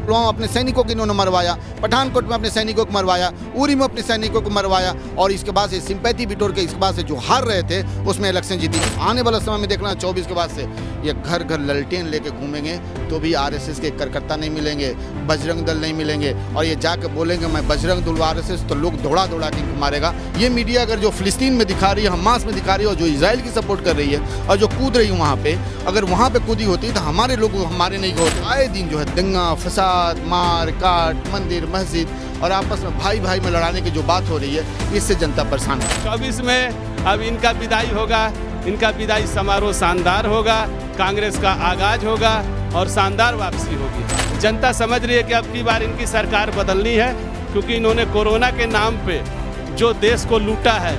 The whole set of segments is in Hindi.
पुलवामा अपने सैनिकों को इन्होंने मरवाया, पठानकोट में अपने सैनिकों को मरवाया, उरी में अपने सैनिकों को मरवाया, और इसके बाद से सिंपैथी बिटोर के इसके बाद से जो हार रहे थे उसमें इलेक्शन जीती। आने वाला समय में देखना 24 के बाद से ये घर घर ललटेन लेके घूमेंगे तो भी आरएसएस के कार्यकर्ता नहीं मिलेंगे, बजरंग दल नहीं मिलेंगे, और ये जाके बोलेंगे मैं बजरंग दल आरएसएस, तो लोग दौड़ा दौड़ा के मारेगा। ये मीडिया अगर जो फिलिस्तीन में दिखा रही है, हमास में दिखा रही है, और जो इजराइल की सपोर्ट कर रही है और जो कूद रही है वहाँ पे, अगर वहाँ पे कूदी होती तो हमारे लोग हमारे नहीं होते। आए दिन जो है दंगा फसाद, मार काट, मंदिर मस्जिद और आपस में भाई भाई में लड़ाने की जो बात हो रही है, इससे जनता परेशान है। 24 में अब इनका विदाई होगा, इनका विदाई समारोह शानदार होगा, कांग्रेस का आगाज होगा और शानदार वापसी होगी। जनता समझ रही है कि अब की बार इनकी सरकार बदलनी है, क्योंकि इन्होंने कोरोना के नाम पे जो देश को लूटा है,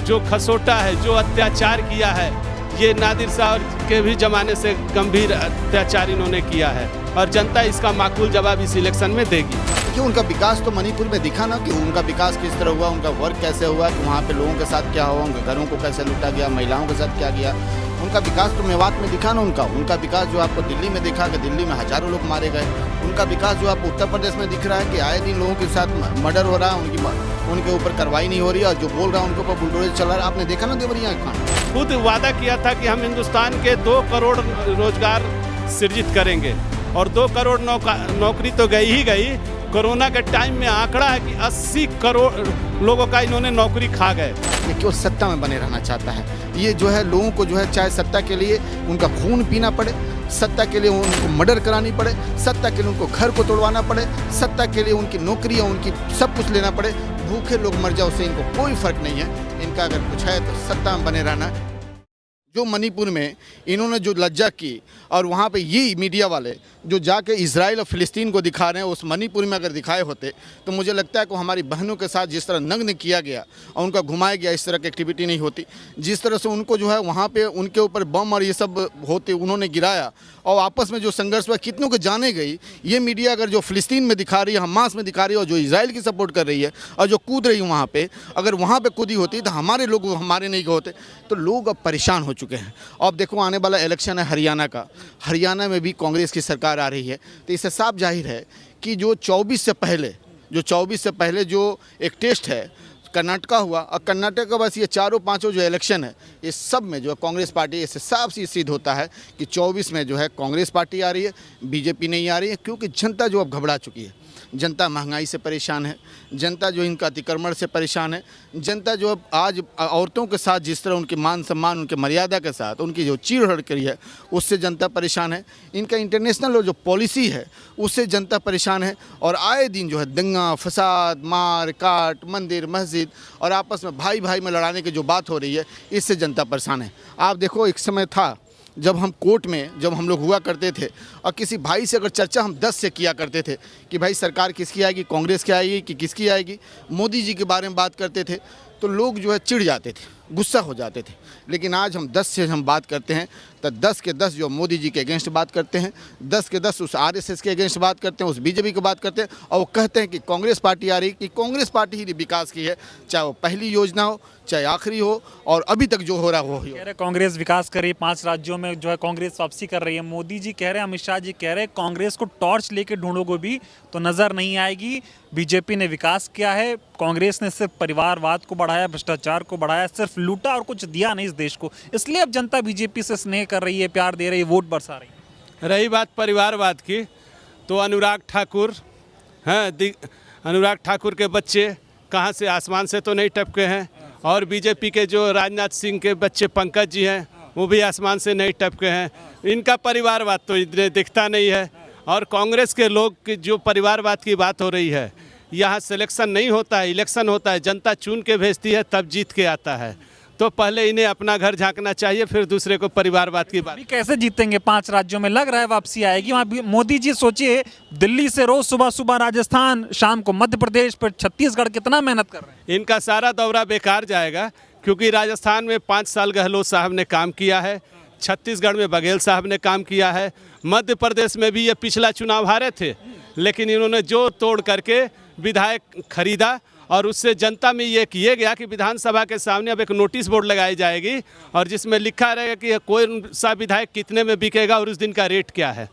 जो खसोटा है, जो अत्याचार किया है, ये नादिर शाह के भी ज़माने से गंभीर अत्याचार इन्होंने किया है, और जनता इसका माकूल जवाब इस इलेक्शन में देगी। कि उनका विकास तो मणिपुर में दिखा ना, कि उनका विकास किस तरह हुआ, उनका वर्क कैसे हुआ, कि वहाँ पे लोगों के साथ क्या हुआ, उनके घरों को कैसे लूटा गया, महिलाओं के साथ क्या गया। उनका विकास तो मेवात में दिखा ना, उनका विकास जो आपको दिल्ली में दिखा कि दिल्ली में हजारों लोग मारे गए। उनका विकास जो आपको उत्तर प्रदेश में दिख रहा है कि आए दिन लोगों के साथ मर्डर हो रहा है, उनके ऊपर कार्रवाई नहीं हो रही है, और जो बोल रहा है उनके ऊपर बुलडोजर चल रहा है। आपने देखा ना देवरिया खान खुद वादा किया था कि हम हिंदुस्तान के 2 करोड़ रोजगार सृजित करेंगे, और 2 करोड़ नौकरी तो गई ही गई। कोरोना के टाइम में आंकड़ा है कि 80 करोड़ लोगों का इन्होंने नौकरी खा गए। ये क्यों सत्ता में बने रहना चाहता है? ये जो है लोगों को जो है चाहे सत्ता के लिए उनका खून पीना पड़े, सत्ता के लिए उनको मर्डर करानी पड़े, सत्ता के लिए उनको घर को तोड़वाना पड़े, सत्ता के लिए उनकी नौकरियाँ उनकी सब कुछ लेना पड़े, भूखे लोग मर जाओ उससे इनको कोई फर्क नहीं है। इनका अगर कुछ है तो सत्ता में बने रहना। जो मणिपुर में इन्होंने जो लज्जा की, और वहाँ पे ये मीडिया वाले जो जाके इजराइल और फिलिस्तीन को दिखा रहे हैं, उस मणिपुर में अगर दिखाए होते तो मुझे लगता है कि हमारी बहनों के साथ जिस तरह नग्न किया गया और उनका घुमाया गया, इस तरह की एक्टिविटी नहीं होती। जिस तरह से उनको जो है वहाँ पे उनके ऊपर बम और ये सब होते उन्होंने गिराया, और आपस में जो संघर्ष हुआ कितनों को जाने गई। ये मीडिया अगर जो फिलिस्तीन में दिखा रही है, हमास में दिखा रही है, और जो इजराइल की सपोर्ट कर रही है और जो कूद रही है वहाँ पे, अगर वहाँ पे कूदी होती तो हमारे लोग हमारे नहीं होते। तो लोग अब परेशान हो चुके हैं। अब देखो आने वाला इलेक्शन है हरियाणा का, हरियाणा में भी कांग्रेस की सरकार आ रही है, तो इससे साफ जाहिर है कि जो 24 से पहले जो एक टेस्ट है कर्नाटका हुआ, और कर्नाटक का बस ये 4-5 जो इलेक्शन है, इस सब में जो है कांग्रेस पार्टी, इससे साफ सी सिद्ध होता है कि 24 में जो है कांग्रेस पार्टी आ रही है, बीजेपी नहीं आ रही है। क्योंकि जनता जो अब घबरा चुकी है, जनता महंगाई से परेशान है, जनता जो इनका अतिक्रमण से परेशान है, जनता जो अब आज औरतों के साथ जिस तरह उनके मान सम्मान, उनके मर्यादा के साथ उनकी जो चीड़ करी है, उससे जनता परेशान है। इनका इंटरनेशनल जो पॉलिसी है उससे जनता परेशान है, और आए दिन जो है दंगा फसाद, मार काट, मंदिर मस्जिद और आपस में भाई भाई में लड़ाने की जो बात हो रही है, इससे जनता परेशान है। आप देखो एक समय था जब हम कोर्ट में जब हम लोग हुआ करते थे, और किसी भाई से अगर चर्चा हम 10 से किया करते थे कि भाई सरकार किसकी आएगी, कांग्रेस की आएगी कि किसकी आएगी, मोदी जी के बारे में बात करते थे, तो लोग जो है चिढ़ जाते थे, गुस्सा हो जाते थे। लेकिन आज हम 10 से हम बात करते हैं तो 10 के 10 जो मोदी जी के अगेंस्ट बात करते हैं, 10 के 10 उस आरएसएस के अगेंस्ट बात करते हैं, उस बीजेपी की बात करते हैं, और वो कहते हैं कि कांग्रेस पार्टी आ रही, कि कांग्रेस पार्टी ही विकास की है, चाहे वो पहली योजना हो चाहे आखिरी हो, और अभी तक जो हो रहा हो। कह रहे कांग्रेस विकास कर रही है, 5 राज्यों में जो है कांग्रेस वापसी कर रही है। मोदी जी कह रहे हैं, अमित शाह जी कह रहे हैं कांग्रेस को टॉर्च लेके ढूंढोगे भी तो नजर नहीं आएगी। बीजेपी ने विकास किया है, कांग्रेस ने सिर्फ परिवारवाद को बढ़ाया, भ्रष्टाचार को बढ़ाया, सिर्फ लूटा और कुछ दिया नहीं इस देश को। इसलिए अब जनता बीजेपी से स्नेह कर रही है, प्यार दे रही है, वोट बरसा रही है। रही बात परिवारवाद की, तो अनुराग ठाकुर हैं, अनुराग ठाकुर के बच्चे कहाँ से आसमान से तो नहीं टपके हैं, और बीजेपी के जो राजनाथ सिंह के बच्चे पंकज जी हैं, वो भी आसमान से नहीं टपके हैं। इनका परिवारवाद तो इतने दिखता नहीं है। और कांग्रेस के लोग की जो परिवारवाद की बात हो रही है, यहाँ सिलेक्शन नहीं होता है, इलेक्शन होता है, जनता चुन के भेजती है, तब जीत के आता है। तो पहले इन्हें अपना घर झांकना चाहिए, फिर दूसरे को परिवारवाद की बात। कैसे जीतेंगे 5 राज्यों में? लग रहा है वापसी आएगी वहाँ। मोदी जी सोचिए, दिल्ली से रोज सुबह सुबह राजस्थान, शाम को मध्य प्रदेश, पर छत्तीसगढ़, कितना मेहनत कर रहे हैं। इनका सारा दौरा बेकार जाएगा, क्योंकि राजस्थान में 5 साल गहलोत साहब ने काम किया है, छत्तीसगढ़ में बघेल साहब ने काम किया है, मध्य प्रदेश में भी ये पिछला चुनाव हारे थे, लेकिन इन्होंने जो तोड़ करके विधायक खरीदा, और उससे जनता में ये किया गया कि विधानसभा के सामने अब एक नोटिस बोर्ड लगाई जाएगी, और जिसमें लिखा रहेगा कि कोई सा विधायक कितने में बिकेगा और उस दिन का रेट क्या है।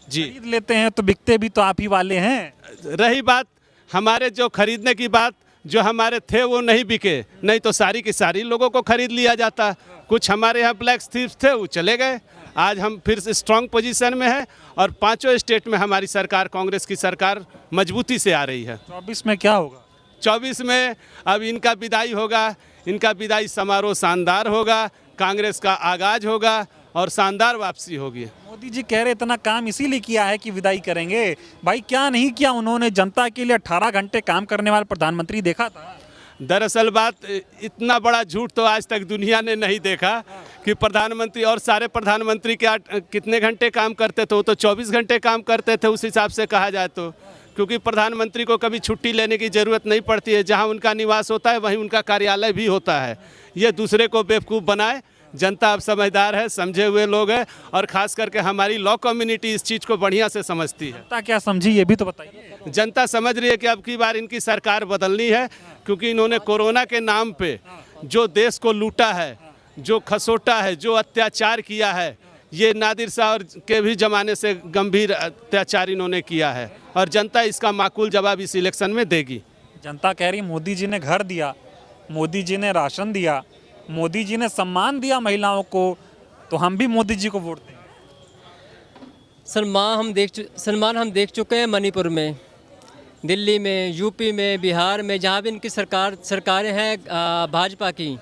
जी। खरीद लेते हैं तो बिकते भी तो आप ही वाले हैं। रही बात हमारे जो खरीदने की बात, जो हमारे थे वो नहीं बिके, नहीं तो सारी की सारी लोगों को खरीद लिया जाता। कुछ हमारे यहाँ ब्लैक थीव्स थे, वो चले गए। आज हम फिर से स्ट्रांग पोजीशन में है और पांचों स्टेट में हमारी सरकार, कांग्रेस की सरकार मजबूती से आ रही है। 24 में क्या होगा? 24 में अब इनका विदाई होगा। इनका विदाई समारोह शानदार होगा, कांग्रेस का आगाज होगा और शानदार वापसी होगी। मोदी जी कह रहे इतना काम इसीलिए किया है कि विदाई करेंगे। भाई क्या नहीं किया उन्होंने? जनता के लिए 18 घंटे काम करने वाला प्रधानमंत्री देखा था। दरअसल बात, इतना बड़ा झूठ तो आज तक दुनिया ने नहीं देखा कि प्रधानमंत्री और सारे प्रधानमंत्री क्या कितने घंटे काम करते थे। वो तो 24 घंटे काम करते थे उस हिसाब से कहा जाए तो, क्योंकि प्रधानमंत्री को कभी छुट्टी लेने की ज़रूरत नहीं पड़ती है। जहां उनका निवास होता है वहीं उनका कार्यालय भी होता है। ये दूसरे को बेवकूफ़ बनाए। जनता अब समझदार है, समझे हुए लोग हैं और ख़ास करके हमारी लॉ कम्युनिटी इस चीज़ को बढ़िया से समझती है। जनता क्या समझी ये भी तो बताइए। जनता समझ रही है कि अब की बार इनकी सरकार बदलनी है, क्योंकि इन्होंने कोरोना के नाम पे जो देश को लूटा है, जो खसोटा है, जो अत्याचार किया है, ये नादिर शाह के भी ज़माने से गंभीर अत्याचार इन्होंने किया है और जनता इसका माकूल जवाब इस इलेक्शन में देगी। जनता कह रही मोदी जी ने घर दिया, मोदी जी ने राशन दिया, मोदी जी ने सम्मान दिया महिलाओं को, तो हम भी मोदी जी को वोट देंगे। सलमान हम देख चुके हैं मणिपुर में, दिल्ली में, यूपी में, बिहार में, जहाँ भी इनकी सरकारें हैं भाजपा की।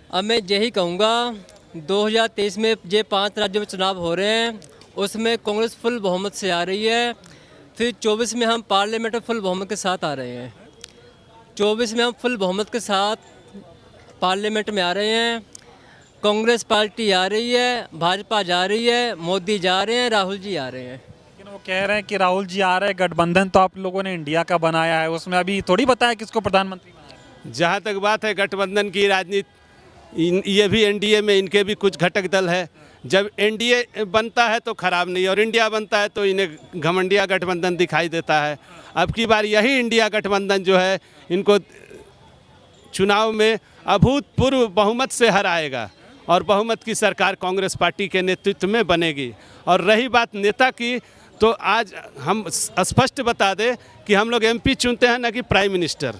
अब मैं यही कहूँगा 2023 में ये 5 राज्यों में चुनाव हो रहे हैं, उसमें कांग्रेस फुल बहुमत से आ रही है। फिर 24 में हम पार्लियामेंट में फुल बहुमत के साथ आ रहे हैं। 24 में हम फुल बहुमत के साथ पार्लियामेंट में आ रहे हैं। कांग्रेस पार्टी आ रही है, भाजपा जा रही है, मोदी जा रहे हैं, राहुल जी आ रहे हैं। लेकिन वो कह रहे हैं कि राहुल जी आ रहे हैं, गठबंधन तो आप लोगों ने इंडिया का बनाया है, उसमें अभी थोड़ी बताया किसको प्रधानमंत्री बनाया। जहाँ तक बात है गठबंधन की राजनीति, ये भी एनडीए में इनके भी कुछ घटक दल है। जब एनडीए बनता है तो खराब नहीं, और इंडिया बनता है तो इन्हें घमंडिया गठबंधन दिखाई देता है। अब की बार यही इंडिया गठबंधन जो है इनको चुनाव में अभूतपूर्व बहुमत से हराएगा और बहुमत की सरकार कांग्रेस पार्टी के नेतृत्व में बनेगी। और रही बात नेता की, तो आज हम स्पष्ट बता दें कि हम लोग एमपी चुनते हैं ना कि प्राइम मिनिस्टर।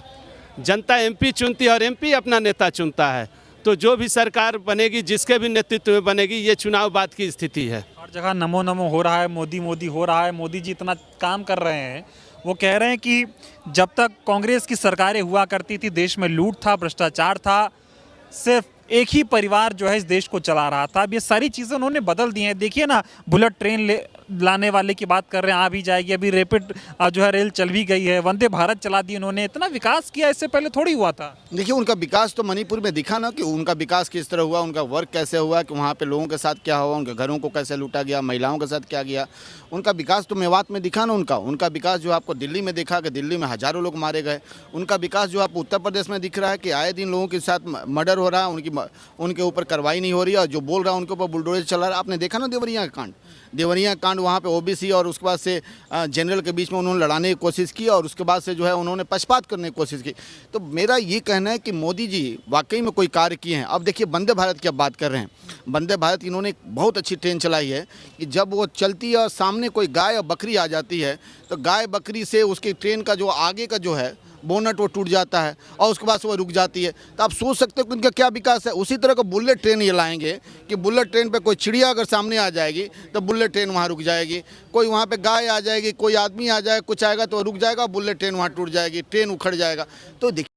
जनता एमपी चुनती है और एमपी अपना नेता चुनता है। तो जो भी सरकार बनेगी, जिसके भी नेतृत्व में बनेगी, ये चुनाव बाद की स्थिति है। हर जगह नमो नमो हो रहा है, मोदी मोदी हो रहा है, मोदी जी इतना काम कर रहे हैं। वो कह रहे हैं कि जब तक कांग्रेस की सरकारें हुआ करती थी, देश में लूट था, भ्रष्टाचार था, सिर्फ एक ही परिवार जो है इस देश को चला रहा था। अब ये सारी चीज़ें उन्होंने बदल दी हैं। देखिए ना, बुलेट ट्रेन लाने वाले की बात कर रहे हैं, आ भी जाएगी। अभी रैपिड जो है रेल चल भी गई है, वंदे भारत चला दी उन्होंने। इतना विकास किया, इससे पहले थोड़ी हुआ था। देखिए, उनका विकास तो मणिपुर में दिखा ना कि उनका विकास किस तरह हुआ, उनका वर्क कैसे हुआ, कि वहाँ पे लोगों के साथ क्या हुआ, उनके घरों को कैसे लूटा गया, महिलाओं के साथ क्या गया। उनका विकास तो मेवात में दिखा ना। उनका विकास जो आपको दिल्ली में दिखा कि दिल्ली में हज़ारों लोग मारे गए। उनका विकास जो आपको उत्तर प्रदेश में दिख रहा है कि आए दिन लोगों के साथ मर्डर हो रहा है, उनके ऊपर कार्रवाई नहीं हो रही है, और जो बोल रहा है उनके ऊपर बुलडोजर चला रहा है। आपने देखा ना देवरिया कांड, वहाँ पे ओबीसी और उसके बाद से जनरल के बीच में उन्होंने लड़ाने की कोशिश की, और उसके बाद से जो है उन्होंने पक्षपात करने की कोशिश की। तो मेरा ये कहना है कि मोदी जी वाकई में कोई कार्य किए हैं। अब देखिए, वंदे भारत की अब बात कर रहे हैं। वंदे भारत इन्होंने एक बहुत अच्छी ट्रेन चलाई है कि जब वो चलती है और सामने कोई गाय और बकरी आ जाती है, तो गाय बकरी से उसकी ट्रेन का जो आगे का जो है बोनट वो टूट जाता है और उसके बाद से वो रुक जाती है। तो आप सोच सकते हो कि उनका क्या विकास है। उसी तरह का बुलेट ट्रेन ये लाएंगे कि बुलेट ट्रेन पे कोई चिड़िया अगर सामने आ जाएगी तो बुलेट ट्रेन वहाँ रुक जाएगी, कोई वहाँ पे गाय आ जाएगी, कोई आदमी आ जाए, कुछ आएगा तो रुक जाएगा, बुलेट ट्रेन वहाँ टूट जाएगी, ट्रेन उखड़ जाएगा। तो देखिए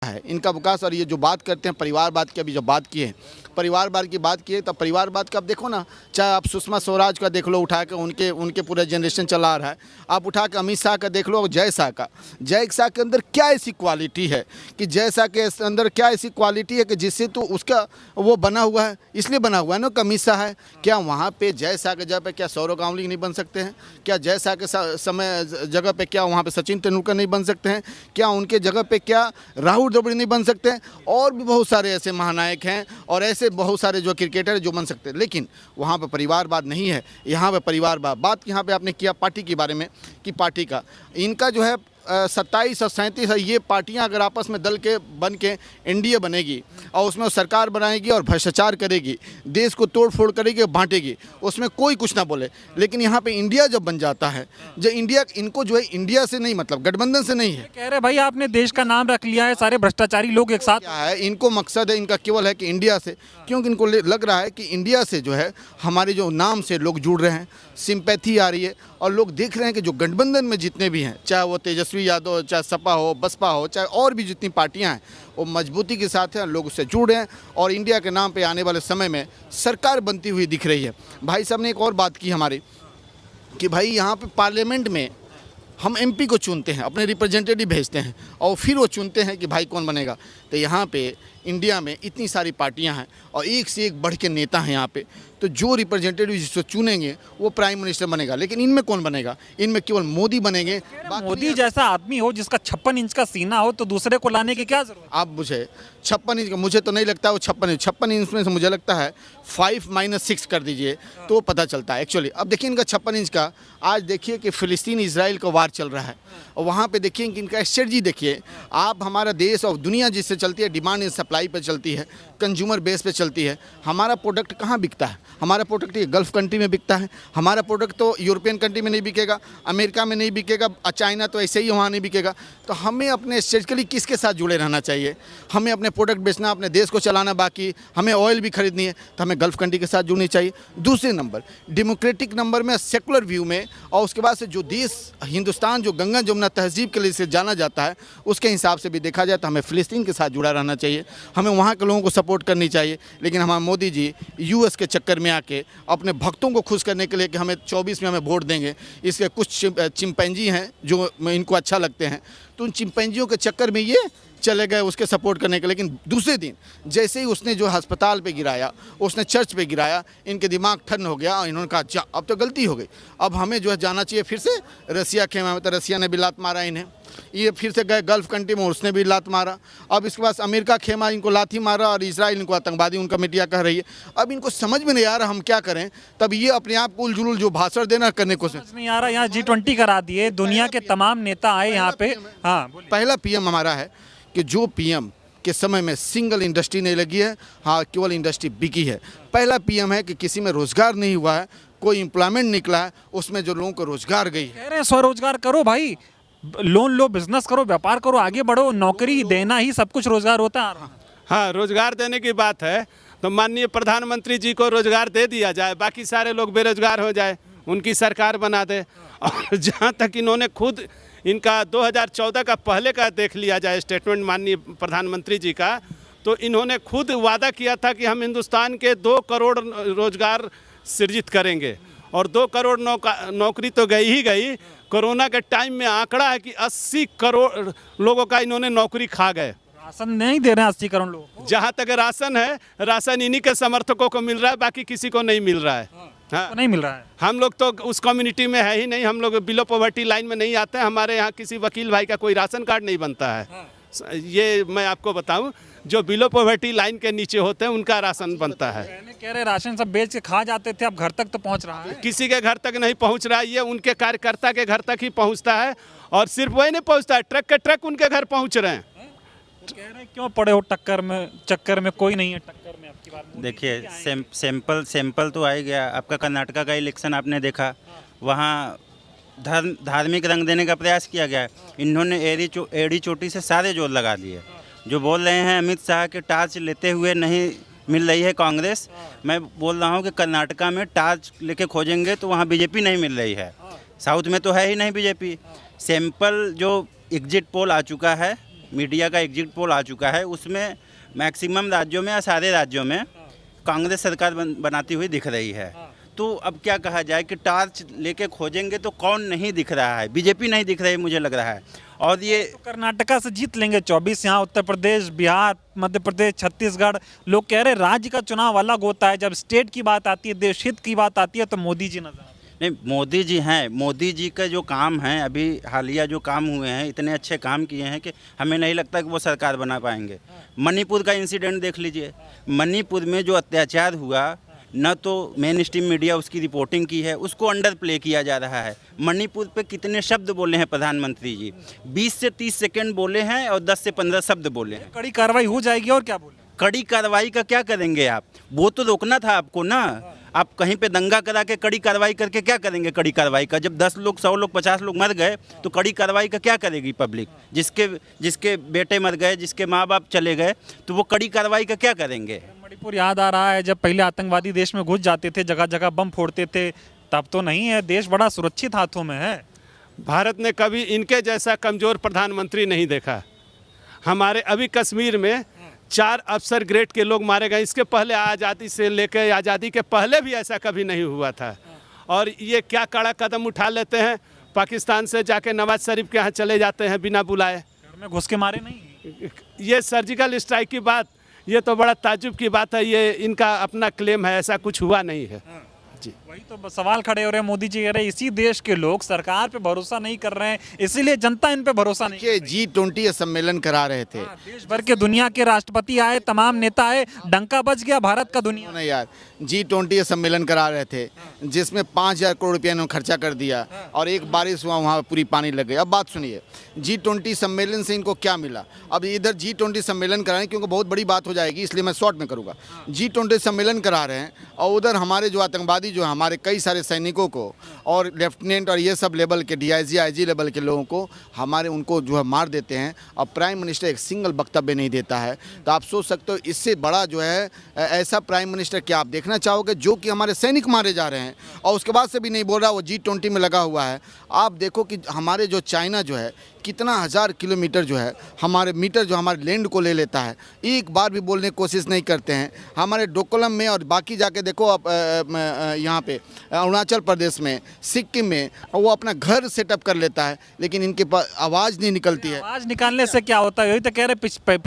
है इनका विकास। और ये जो बात करते हैं परिवारवाद की, अभी जब बात की है परिवारवाद की बात की है, तो परिवारवाद का आप देखो ना, चाहे आप सुषमा स्वराज का देख लो उठा के, उनके पूरे जनरेशन चला रहा है। आप उठा के अमित शाह का देख लो, जय शाह के अंदर क्या ऐसी क्वालिटी है कि जय शाह के अंदर क्या ऐसी क्वालिटी है कि जिससे तो उसका वो बना हुआ है, इसलिए बना हुआ है ना कि अमित शाह है। क्या वहाँ पे जय शाह के जगह पे क्या सौरव गांगुली नहीं बन सकते हैं? क्या जय शाह के समय जगह पे क्या वहाँ पे सचिन तेंदुलकर नहीं बन सकते हैं? क्या उनके जगह पे क्या राहुल द्रविड़ नहीं बन सकते हैं? और भी बहुत सारे ऐसे महानायक हैं और ऐसे बहुत सारे जो क्रिकेटर जो बन सकते हैं। लेकिन वहाँ पे परिवारवाद नहीं है। यहाँ पे परिवारवाद बात यहाँ पे आपने किया पार्टी के बारे में कि पार्टी का इनका जो है 27 और 37 है, ये पार्टियां अगर आपस में दल के बन के एनडीए बनेगी और उसमें वो सरकार बनाएगी और भ्रष्टाचार करेगी, देश को तोड़ फोड़ करेगी, बांटेगी, उसमें कोई कुछ ना बोले। लेकिन यहाँ पे इंडिया जब बन जाता है, जो इंडिया, इनको जो है इंडिया से नहीं मतलब गठबंधन से नहीं है। कह रहे भाई आपने देश का नाम रख लिया है, सारे भ्रष्टाचारी लोग एक साथ। क्या है, इनको मकसद है इनका केवल है कि इंडिया से, क्योंकि इनको लग रहा है कि इंडिया से जो है हमारे जो नाम से लोग जुड़ रहे हैं, सिंपैथी आ रही है, और लोग देख रहे हैं कि जो गठबंधन में जितने भी हैं, चाहे वो तेजस्वी यादव, चाहे सपा हो, बसपा हो, चाहे और भी जितनी पार्टियां हैं, वो मजबूती के साथ हैं, लोग उससे जुड़ रहे हैं और इंडिया के नाम पे आने वाले समय में सरकार बनती हुई दिख रही है। भाई साहब ने एक और बात की हमारी कि भाई यहाँ पे पार्लियामेंट में हम एमपी को चुनते हैं, अपने रिप्रेजेंटेटिव भेजते हैं और फिर वो चुनते हैं कि भाई कौन बनेगा। तो यहाँ पे इंडिया में इतनी सारी पार्टियां हैं और एक से एक बढ़ के नेता हैं यहाँ पे, तो जो रिप्रेजेंटेटिव जिसको चुनेंगे वो प्राइम मिनिस्टर बनेगा। लेकिन इनमें कौन बनेगा? इनमें केवल मोदी बनेंगे। मोदी जैसा आदमी हो जिसका 56 इंच का सीना हो तो दूसरे को लाने की क्या जरूरत? आप मुझे 56 इंच का, मुझे तो नहीं लगता वो 56 इंच में से मुझे लगता है 5-6 कर दीजिए तो पता चलता है एक्चुअली। अब देखिए इनका 56 इंच का, आज देखिए कि फ़िलिस्तीन इजराइल का वार चल रहा है और वहाँ पे देखिए कि इनका स्ट्रेटजी देखिए। आप, हमारा देश और दुनिया जिससे चलती है डिमांड एंड सप्लाई पर चलती है, कंज्यूमर बेस पे चलती है। हमारा प्रोडक्ट कहाँ बिकता है? हमारा प्रोडक्ट ये गल्फ़ कंट्री में बिकता है। हमारा प्रोडक्ट तो यूरोपियन कंट्री में नहीं बिकेगा, अमेरिका में नहीं बिकेगा, चाइना तो ऐसे ही वहाँ नहीं बिकेगा। तो हमें अपने स्ट्रेटजिकली किसके साथ जुड़े रहना चाहिए? हमें अपने प्रोडक्ट बेचना, अपने देश को चलाना, बाकी हमें ऑयल भी खरीदनी है तो हमें गल्फ़ कंट्री के साथ जुड़नी चाहिए। दूसरे नंबर डेमोक्रेटिक नंबर में, सेकुलर व्यू में, और उसके बाद से जो देश हिंदुस्तान जो गंगा जमुना तहजीब के लिए से जाना जाता है, उसके हिसाब से भी देखा जाए तो हमें फ़िलिस्तीन के साथ जुड़ा रहना चाहिए, हमें वहाँ के लोगों को सपोर्ट करनी चाहिए। लेकिन हमारे मोदी जी यूएस के चक्कर में आके अपने भक्तों को खुश करने के लिए कि हमें 24 में हमें वोट देंगे, इसके कुछ चिंपैंजी हैं जो इनको अच्छा लगते हैं, तो उन चिंपैंजियों के चक्कर में ये चले गए उसके सपोर्ट करने के। लेकिन दूसरे दिन जैसे ही उसने जो अस्पताल पे गिराया, उसने चर्च पे गिराया, इनके दिमाग ठंड हो गया और इन्होंने कहा जा अब तो गलती हो गई, अब हमें जो है जाना चाहिए फिर से रसिया खेमा में। तो रसिया ने भी लात मारा इन्हें, ये फिर से गए गल्फ़ कंट्री में, उसने भी लात मारा। अब इसके बाद अमेरिका खेमा, इनको लात ही मारा, और इजराइल इनको आतंकवादी उनका मीडिया कह रही है। अब इनको समझ में नहीं आ रहा हम क्या करें, तब ये अपने आप को उलझुल जो भाषण देना करने को समझ नहीं आ रहा। यहाँ G20 करा दिए, दुनिया के तमाम नेता आए यहाँ पे। हाँ, पहला पीएम हमारा है कि जो पीएम के समय में सिंगल इंडस्ट्री नहीं लगी है, हाँ केवल इंडस्ट्री बिकी है। पहला पीएम है कि किसी में रोजगार नहीं हुआ है, कोई एम्प्लॉयमेंट निकला है, उसमें जो लोगों को रोजगार गई है। कह रहे हैं स्वरोजगार करो भाई, लोन लो, बिजनेस करो, व्यापार करो, आगे बढ़ो, नौकरी देना ही सब कुछ रोजगार होता है। हाँ, रोजगार देने की बात है तो माननीय प्रधानमंत्री जी को रोजगार दे दिया जाए, बाकी सारे लोग बेरोजगार हो जाए, उनकी सरकार बना दे। और जहाँ तक इन्होंने खुद, इनका 2014 का पहले का देख लिया जाए स्टेटमेंट माननीय प्रधानमंत्री जी का, तो इन्होंने खुद वादा किया था कि हम हिंदुस्तान के 2 करोड़ रोजगार सृजित करेंगे, और 2 करोड़ नौकरी तो गई ही गई। कोरोना के टाइम में आंकड़ा है कि 80 करोड़ लोगों का इन्होंने नौकरी खा गए। राशन नहीं दे रहे हैं 80 करोड़ लोगों को। जहाँ तक राशन है, राशन इन्हीं के समर्थकों को मिल रहा है, बाकी किसी को नहीं मिल रहा है। हाँ, तो नहीं मिल रहा है। हम लोग तो उस कम्युनिटी में है ही नहीं, हम लोग बिलो पॉवर्टी लाइन में नहीं आते हैं। हमारे यहाँ किसी वकील भाई का कोई राशन कार्ड नहीं बनता है। ये मैं आपको बताऊं, जो बिलो पॉवर्टी लाइन के नीचे होते हैं उनका राशन बनता है। कह रहे राशन सब बेच के खा जाते थे, अब घर तक तो पहुंच रहा है। किसी के घर तक नहीं पहुंच रहा है, ये उनके कार्यकर्ता के घर तक ही पहुंचता है, और सिर्फ वही नहीं पहुंचता है, ट्रक के ट्रक उनके घर पहुंच रहे हैं। कह रहे हैं क्यों पड़े हो चक्कर में कोई नहीं है टक्कर में आपकी बार। देखिए सैंपल तो आ ही गया। आपका कर्नाटका का इलेक्शन आपने देखा, वहाँ धार्मिक रंग देने का प्रयास किया गया है। इन्होंने एड़ी चोटी से सारे जोर लगा दिए। जो बोल रहे हैं अमित शाह के टार्च लेते हुए नहीं मिल रही है कांग्रेस, मैं बोल रहा हूँ कि कर्नाटका में टार्च लेके खोजेंगे तो वहाँ बीजेपी नहीं मिल रही है। साउथ में तो है ही नहीं बीजेपी। सैंपल जो एग्जिट पोल आ चुका है, मीडिया का एग्जिट पोल आ चुका है, उसमें मैक्सिमम राज्यों में या सारे राज्यों में कांग्रेस सरकार बनाती हुई दिख रही है। तो अब क्या कहा जाए कि टार्च लेके खोजेंगे तो कौन नहीं दिख रहा है? बीजेपी नहीं दिख रही मुझे लग रहा है। और ये तो कर्नाटका से जीत लेंगे 24, यहाँ उत्तर प्रदेश, बिहार, मध्य प्रदेश, छत्तीसगढ़। लोग कह रहे राज्य का चुनाव अलग होता है, जब स्टेट की बात आती है, देश हित की बात आती है तो मोदी जी नजर। नहीं, मोदी जी हैं। मोदी जी का जो काम है, अभी हालिया जो काम हुए हैं, इतने अच्छे काम किए हैं कि हमें नहीं लगता कि वो सरकार बना पाएंगे। मणिपुर का इंसिडेंट देख लीजिए, मणिपुर में जो अत्याचार हुआ, न तो मेन स्ट्रीम मीडिया उसकी रिपोर्टिंग की है, उसको अंडर प्ले किया जा रहा है। मणिपुर पे कितने शब्द बोले हैं प्रधानमंत्री जी? 20 से 30 सेकंड बोले हैं और 10 से 15 शब्द बोले हैं। कड़ी कार्रवाई हो जाएगी और क्या बोले? कड़ी कार्रवाई का क्या करेंगे आप? वो तो रोकना था आपको ना। आप कहीं पे दंगा करा के कड़ी कार्रवाई करके क्या करेंगे? कड़ी कार्रवाई का जब 10 लोग 100 लोग 50 लोग मर गए तो कड़ी कार्रवाई का क्या करेगी पब्लिक? जिसके बेटे मर गए, जिसके माँ बाप चले गए, तो वो कड़ी कार्रवाई का क्या करेंगे? मणिपुर याद आ रहा है जब पहले आतंकवादी देश में घुस जाते थे, जगह जगह बम फोड़ते थे, तब तो नहीं है। देश बड़ा सुरक्षित हाथों में है। भारत ने कभी इनके जैसा कमज़ोर प्रधानमंत्री नहीं देखा। हमारे अभी कश्मीर में 4 अफसर ग्रेड के लोग मारे गए। इसके पहले आज़ादी से लेकर आज़ादी के पहले भी ऐसा कभी नहीं हुआ था। और ये क्या कड़ा कदम उठा लेते हैं, पाकिस्तान से जाके नवाज शरीफ के यहाँ चले जाते हैं बिना बुलाए। घर में घुस के मारे नहीं। ये सर्जिकल स्ट्राइक की बात, ये तो बड़ा ताज्जुब की बात है। ये इनका अपना क्लेम है, ऐसा कुछ हुआ नहीं है जी। वही तो सवाल खड़े हो रहे हैं। मोदी जी कह रहे हैं इसी देश के लोग सरकार पे भरोसा नहीं कर रहे हैं, इसीलिए जनता इन पे भरोसा नहीं। कि G20 सम्मेलन करा रहे थे, देश भर के दुनिया के राष्ट्रपति आए, तमाम नेता आए, डंका बज गया भारत का दुनिया। नहीं यार, G20 सम्मेलन करा रहे थे जिसमें 5,000 करोड़ रुपया इन्होंने खर्चा कर दिया और एक बारिश हुआ वहाँ पूरी पानी लग गई। अब बात सुनिए, G20 सम्मेलन से इनको क्या मिला? अब इधर G20 सम्मेलन कराएं क्योंकि बहुत बड़ी बात हो जाएगी, इसलिए मैं शॉर्ट में करूँगा। G20 सम्मेलन करा रहे हैं और उधर हमारे जो आतंकवादी जो हमारे कई सारे सैनिकों को और लेफ्टिनेंट और ये सब लेवल के DIG IG लेवल के लोगों को हमारे उनको जो है मार देते हैं और प्राइम मिनिस्टर एक सिंगल वक्तव्य नहीं देता है। तो आप सोच सकते हो इससे बड़ा जो है ऐसा प्राइम मिनिस्टर क्या आप देखना चाहोगे जो कि हमारे सैनिक मारे जा रहे हैं और उसके बाद से भी नहीं बोल रहा, वो G20 में लगा हुआ है। आप देखो कि हमारे जो चाइना जो है कितना 1000 किलोमीटर जो है हमारे मीटर जो हमारे लैंड को ले लेता है, एक बार भी बोलने की कोशिश नहीं करते हैं। हमारे डोकलम में और बाकी जाके देखो आप यहाँ पे अरुणाचल प्रदेश में, सिक्किम में वो अपना घर सेटअप कर लेता है, लेकिन इनके पास आवाज़ नहीं निकलती है। आवाज निकालने से क्या होता है? यही तो कह रहे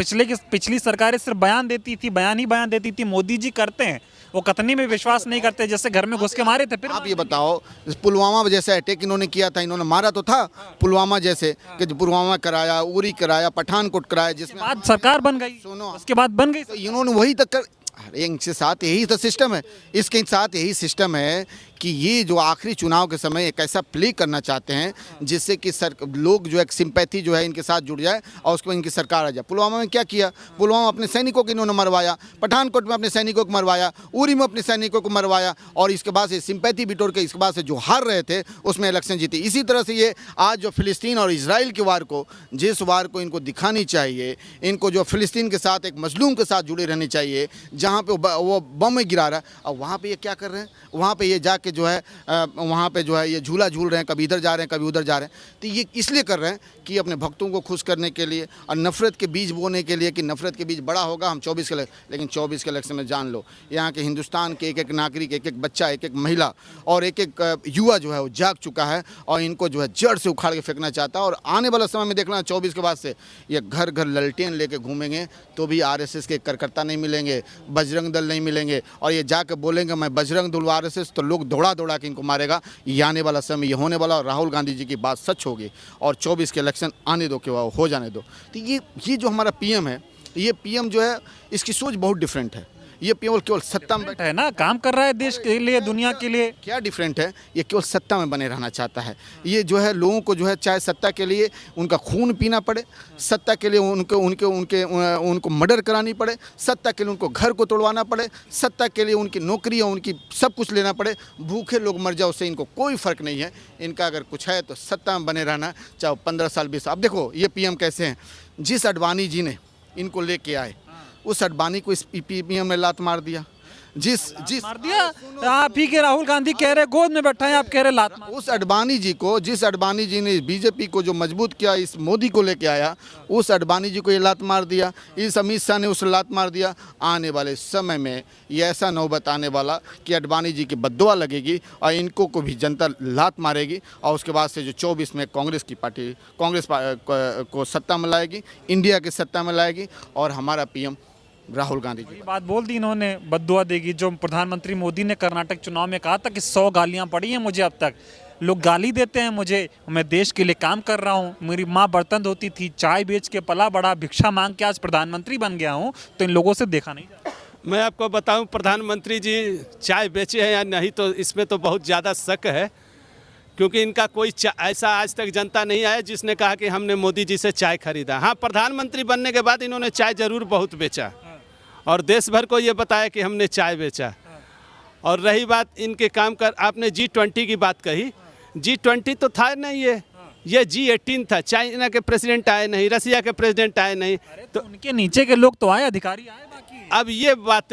पिछली सरकारें सिर्फ बयान देती थी, बयान देती थी। मोदी जी करते हैं, वो कतनी में विश्वास नहीं करते। जैसे घर में घुस के मारे थे। फिर आप ये बताओ, पुलवामा जैसा अटैक इन्होंने किया था, इन्होंने मारा तो था पुलवामा जैसे कि पुलवामा कराया, उरी कराया, पठानकोट कराया, जिसमें बाद सरकार बन गई। सुनो, उसके बाद बन गई। तो इन्होंने वही तक कर। अरे इनके साथ यही तो सिस्टम है, इसके साथ यही सिस्टम है कि ये जो आखिरी चुनाव के समय एक ऐसा प्ले करना चाहते हैं जिससे कि लोग जो एक सिंपैथी जो है इनके साथ जुड़ जाए और उसके बाद इनकी सरकार आ जाए। पुलवामा में क्या किया? पुलवामा अपने सैनिकों को इन्होंने मरवाया, पठानकोट में अपने सैनिकों को मरवाया, उरी में अपने सैनिकों को मरवाया और इसके बाद से सिंपैथी बिटोर के इसके बाद से जो हार रहे थे उसमें इलेक्शन जीती। इसी तरह से ये आज जो फिलिस्तीन और इजराइल के वार को, जिस वार को इनको दिखानी चाहिए, इनको जो फिलिस्तीन के साथ एक मजलूम के साथ जुड़े रहनी चाहिए, जहाँ पे वो बम गिरा रहा है, और वहाँ पे ये क्या कर रहे हैं? वहाँ पे ये जाके जो है वहाँ पे जो है ये झूला झूल रहे हैं, कभी इधर जा रहे हैं, कभी उधर जा रहे हैं। तो ये इसलिए कर रहे हैं कि अपने भक्तों को खुश करने के लिए और नफरत के बीज बोने के लिए कि नफरत के बीज बड़ा होगा हम 24 के लेकिन 24 के इलेक्शन में जान लो यहाँ के हिंदुस्तान के एक एक नागरिक, एक एक बच्चा, एक एक महिला और एक एक युवा जो है वो जाग चुका है और इनको जो है जड़ से उखाड़ के फेंकना चाहता है। और आने वाला समय में देखना 24 के बाद से ये घर घर ललटेन लेके घूमेंगे तो भी RSS के कार्यकर्ता नहीं मिलेंगे, बजरंग दल नहीं मिलेंगे और ये जाकर बोलेंगे मैं बजरंग दल RSS, तो लोग दौड़ा दौड़ा के इनको मारेगा। ये आने वाला समय ये होने वाला और राहुल गांधी जी की बात सच होगी और 24 के इलेक्शन आने दो कि वो हो जाने दो। तो ये जो हमारा PM है, ये PM जो है इसकी सोच बहुत डिफरेंट है। ये केवल सत्ता में है ना, काम कर रहा है देश के लिए, दुनिया के लिए। क्या डिफरेंट है? ये केवल सत्ता में बने रहना चाहता है। ये जो है लोगों को जो है चाहे सत्ता के लिए उनका खून पीना पड़े, सत्ता के लिए उनको मर्डर करानी पड़े, सत्ता के लिए उनको घर को तोड़वाना पड़े, सत्ता के लिए उनकी नौकरी और उनकी सब कुछ लेना पड़े, भूखे लोग मर जाओ उससे इनको कोई फ़र्क नहीं है। इनका अगर कुछ है तो सत्ता में बने रहना, चाहे 15 साल 20 साल। अब देखो ये PM कैसे हैं, जिस अडवाणी जी ने इनको लेके आए उस अडवाणी को इस PM ने लात मार दिया, जिस मार दिया। आप ही के राहुल गांधी कह रहे गोद में बैठा है, आप कह रहे लात मार। उस अडवाणी जी को, जिस अडवाणी जी ने BJP को जो मजबूत किया, इस मोदी को लेके आया, उस अडवाणी जी को ये लात मार दिया, इस अमित शाह ने उसे लात मार दिया। आने वाले समय में ये ऐसा नौबत आने वाला कि अडवाणी जी की बद्दुआ लगेगी और इनको को भी जनता लात मारेगी और उसके बाद से जो 24 में कांग्रेस को सत्ता में लाएगी, इंडिया की सत्ता में लाएगी और हमारा PM राहुल गांधी जी। बात बोल दी इन्होंने, बद्दुआ देगी। जो प्रधानमंत्री मोदी ने कर्नाटक चुनाव में कहा था कि 100 गालियां पड़ी हैं मुझे, अब तक लोग गाली देते हैं मुझे, मैं देश के लिए काम कर रहा हूं, मेरी माँ बर्तन धोती थी, चाय बेच के पला बड़ा, भिक्षा मांग के आज प्रधानमंत्री बन गया हूं, तो इन लोगों से देखा नहीं जाता। मैं आपको बताऊं, प्रधानमंत्री जी चाय बेचे हैं या नहीं, तो इसमें तो बहुत ज़्यादा शक है, क्योंकि इनका कोई ऐसा आज तक जनता नहीं आया जिसने कहा कि हमने मोदी जी से चाय खरीदा। हाँ, प्रधानमंत्री बनने के बाद इन्होंने चाय ज़रूर बहुत बेचा और देश भर को ये बताया कि हमने चाय बेचा। और रही बात इनके काम कर, आपने G20 की बात कही, G20 तो था नहीं, ये G18 था। चाइना के प्रेसिडेंट आए नहीं, रसिया के प्रेसिडेंट आए नहीं, तो उनके नीचे के लोग तो आए, अधिकारी आए, बाकी अब ये बात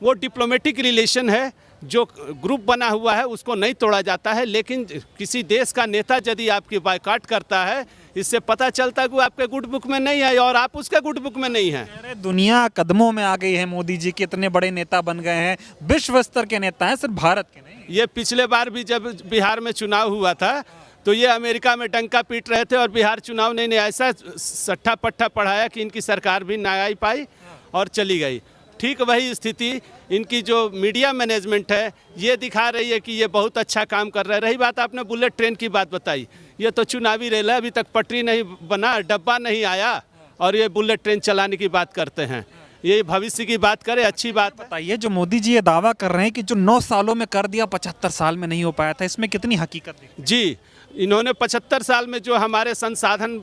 वो डिप्लोमेटिक रिलेशन है, जो ग्रुप बना हुआ है उसको नहीं तोड़ा जाता है। लेकिन किसी देश का नेता यदि आपकी बायकॉट करता है, इससे पता चलता है कि वो आपके गुड बुक में नहीं है और आप उसके गुड बुक में नहीं हैं। अरे दुनिया कदमों में आ गई है, मोदी जी के इतने बड़े नेता बन गए हैं, विश्व स्तर के नेता हैं, सिर्फ भारत के नहीं। ये पिछले बार भी जब बिहार में चुनाव हुआ था तो ये अमेरिका में डंका पीट रहे थे और बिहार चुनाव ने ऐसा सट्टा पट्टा पढ़ाया कि इनकी सरकार भी ना आई पाई और चली गई। ठीक वही स्थिति इनकी जो मीडिया मैनेजमेंट है ये दिखा रही है कि ये बहुत अच्छा काम कर रहा है। रही बात आपने बुलेट ट्रेन की बात बताई, ये तो चुनावी रेल है, अभी तक पटरी नहीं बना, डब्बा नहीं आया और ये बुलेट ट्रेन चलाने की बात करते हैं। ये भविष्य की बात करें, अच्छी बात है। बताइए, जो मोदी जी ये दावा कर रहे हैं कि जो 9 सालों में कर दिया 75 साल में नहीं हो पाया था, इसमें कितनी हकीकत है? जी, इन्होंने 75 साल में जो हमारे संसाधन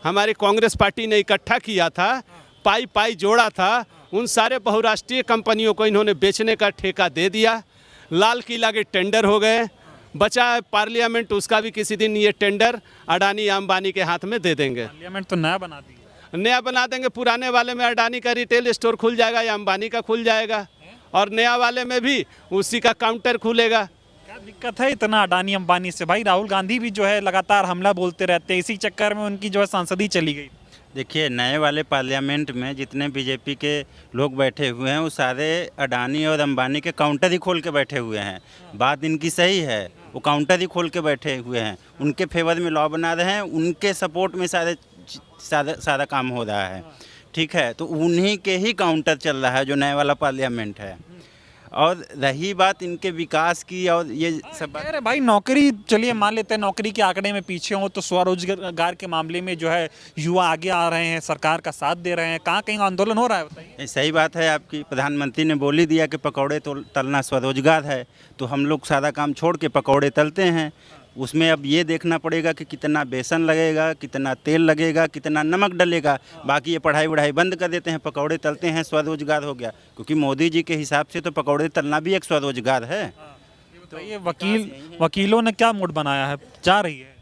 हमारी कांग्रेस पार्टी ने इकट्ठा किया था, पाई पाई जोड़ा था, उन सारे बहुराष्ट्रीय कंपनियों को इन्होंने बेचने का ठेका दे दिया। लाल किला के टेंडर हो गए, बचा है पार्लियामेंट, उसका भी किसी दिन ये टेंडर अडानी अंबानी के हाथ में दे देंगे। पार्लियामेंट तो नया बना दी, नया बना देंगे, पुराने वाले में अडानी का रिटेल स्टोर खुल जाएगा या अंबानी का खुल जाएगा और नया वाले में भी उसी का काउंटर खुलेगा। क्या दिक्कत है इतना अडानी अंबानी से? भाई राहुल गांधी भी जो है लगातार हमला बोलते रहते हैं, इसी चक्कर में उनकी जो है सांसदी चली गई। देखिए, नए वाले पार्लियामेंट में जितने बीजेपी के लोग बैठे हुए हैं वो सारे अडानी और अंबानी के काउंटर ही खोल के बैठे हुए हैं। बात इनकी सही है, वो काउंटर ही खोल के बैठे हुए हैं, उनके फेवर में लॉ बना रहे हैं, उनके सपोर्ट में सारा काम हो रहा है। ठीक है, तो उन्हीं के ही काउंटर चल रहा है जो नए वाला पार्लियामेंट है। और रही बात इनके विकास की और ये सब बात, अरे भाई नौकरी, चलिए मान लेते हैं नौकरी के आंकड़े में पीछे हो, तो स्वरोजगार के मामले में जो है युवा आगे आ रहे हैं, सरकार का साथ दे रहे हैं, कहाँ कहीं आंदोलन हो रहा है? बताइए। सही बात है आपकी। प्रधानमंत्री ने बोल ही दिया कि पकौड़े तो तलना स्वरोजगार है, तो हम लोग सारा काम छोड़ के पकौड़े तलते हैं। उसमें अब ये देखना पड़ेगा कि कितना बेसन लगेगा, कितना तेल लगेगा, कितना नमक डलेगा। बाकी ये पढ़ाई वढ़ाई बंद कर देते हैं, पकौड़े तलते हैं, स्वरोजगार हो गया। क्योंकि मोदी जी के हिसाब से तो पकौड़े तलना भी एक स्वरोजगार है। तो ये वकीलों ने क्या मूड बनाया है, जा रही है?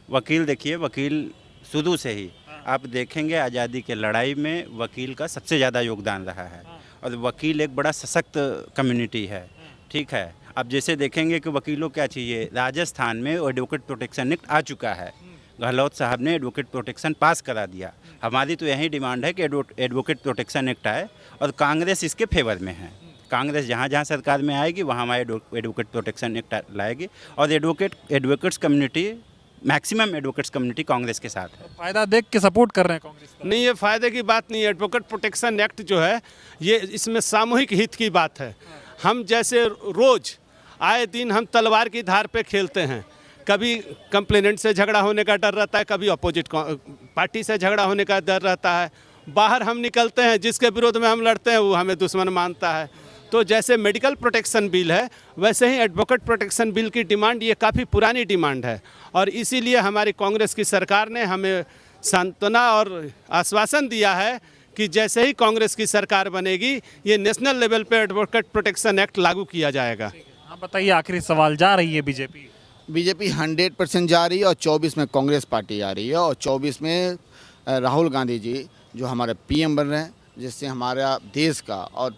वकील देखिए, वकील शुरू से ही आप देखेंगे आज़ादी के लड़ाई में वकील का सबसे ज़्यादा योगदान रहा है और वकील एक बड़ा सशक्त कम्युनिटी है। ठीक है, अब जैसे देखेंगे कि वकीलों क्या चाहिए, राजस्थान में एडवोकेट प्रोटेक्शन एक्ट आ चुका है, गहलोत साहब ने एडवोकेट प्रोटेक्शन पास करा दिया। हमारी तो यही डिमांड है कि एडवोकेट प्रोटेक्शन एक्ट आए और कांग्रेस इसके फेवर में है। कांग्रेस जहाँ जहाँ सरकार में आएगी वहाँ हमारे एडवोकेट प्रोटेक्शन एक्ट लाएगी और advocates community, maximum advocates community Congress के साथ है। फायदा देख के सपोर्ट कर रहे हैं कांग्रेस को? नहीं, ये फायदे की बात नहीं है। एडवोकेट प्रोटेक्शन एक्ट जो है ये इसमें सामूहिक हित की बात है। हम जैसे रोज़ आए दिन हम तलवार की धार पे खेलते हैं, कभी कंप्लेनेंट से झगड़ा होने का डर रहता है, कभी अपोजिट पार्टी से झगड़ा होने का डर रहता है। बाहर हम निकलते हैं, जिसके विरोध में हम लड़ते हैं वो हमें दुश्मन मानता है। तो जैसे मेडिकल प्रोटेक्शन बिल है वैसे ही एडवोकेट प्रोटेक्शन बिल की डिमांड ये काफ़ी पुरानी डिमांड है और इसीलिए हमारी कांग्रेस की सरकार ने हमें सांत्वना और आश्वासन दिया है कि जैसे ही कांग्रेस की सरकार बनेगी ये नेशनल लेवल पे एडवोकेट प्रोटेक्शन एक्ट लागू किया जाएगा। आप बताइए, आखिरी सवाल, जा रही है बीजेपी? बीजेपी 100% जा रही है और 24 में कांग्रेस पार्टी आ रही है और 24 में राहुल गांधी जी जो हमारे पीएम बन रहे हैं, जिससे हमारा देश का और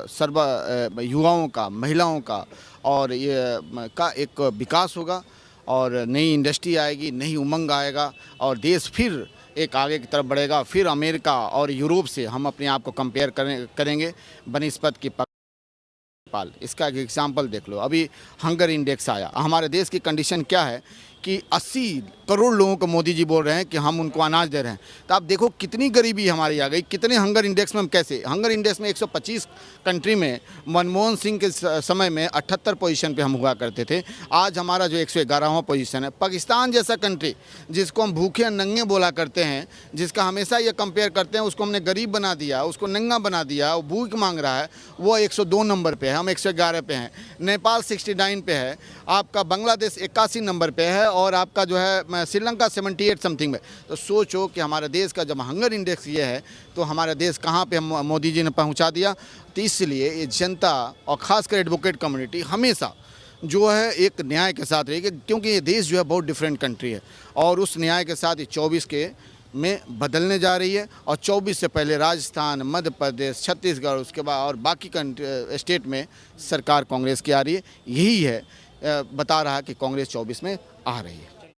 सर्व युवाओं का, महिलाओं का और ये का एक विकास होगा और नई इंडस्ट्री आएगी, नई उमंग आएगा और देश फिर एक आगे की तरफ बढ़ेगा। फिर अमेरिका और यूरोप से हम अपने आप को कंपेयर करेंगे बनिस्पत की पाल। इसका एक एग्जाम्पल देख लो, अभी हंगर इंडेक्स आया। हमारे देश की कंडीशन क्या है कि 80 करोड़ लोगों को मोदी जी बोल रहे हैं कि हम उनको अनाज दे रहे हैं। तो आप देखो कितनी गरीबी हमारी आ गई, कितने हंगर इंडेक्स में हम कैसे, हंगर इंडेक्स में 125 कंट्री में मनमोहन सिंह के समय में 78 पोजीशन पे हम हुआ करते थे, आज हमारा जो 111वां पोजीशन है। पाकिस्तान जैसा कंट्री जिसको हम भूखे नंगे बोला करते हैं, जिसका हमेशा ये कंपेयर करते हैं, उसको हमने गरीब बना दिया, उसको नंगा बना दिया, वो भूख मांग रहा है, वो 102 नंबर पे है, हम 111 पे हैं। नेपाल 69 पे है, आपका बांग्लादेश 81 नंबर पे है, और आपका जो है श्रीलंका 78 समथिंग में। तो सोचो कि हमारे देश का जब हंगर इंडेक्स ये है तो हमारा देश कहाँ पे हम मोदी जी ने पहुँचा दिया। तो इसलिए ये जनता और ख़ासकर एडवोकेट कम्युनिटी हमेशा जो है एक न्याय के साथ रहेगी, क्योंकि ये देश जो है बहुत डिफरेंट कंट्री है, और उस न्याय के साथ ये 24 के में बदलने जा रही है। और 24 से पहले राजस्थान, मध्य प्रदेश, छत्तीसगढ़, उसके बाद और बाकी स्टेट में सरकार कांग्रेस की आ रही है। यही है बता रहा है कि कांग्रेस 24 में आ रही है।